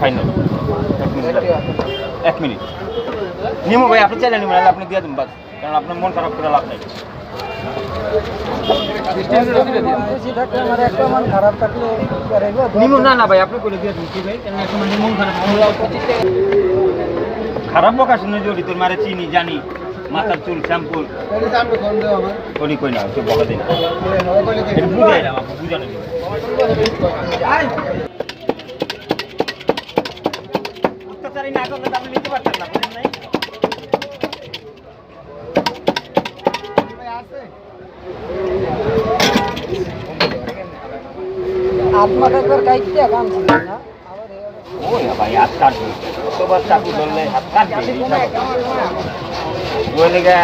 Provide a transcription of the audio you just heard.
final 1 minute নিমো ভাই আপনি চাইলে নিবেন আপনি দিয়ে দেন বাস কারণ আপনার মন খারাপ করে লাভ নাই নিমো না না ভাই আপনি করে দিয়ে দিন কি ভাই কারণ এখন মন খারাপ খারাপ প্রকাশ নয় জড়ি তোর মারে চিনি জানি মাথার চুল শ্যাম্পু কোনি কই না তুই বকা দিন বুঝাই না আপনি বুঝানো অত্যাচারী না করলে আপনি নিতে পারতেন না বুঝেন নাই আপনার একবার গাইতে গান না ওই ভাই হাত কাটবে কতবার চাকু ধরলে হাত কাটবে ওই লেগে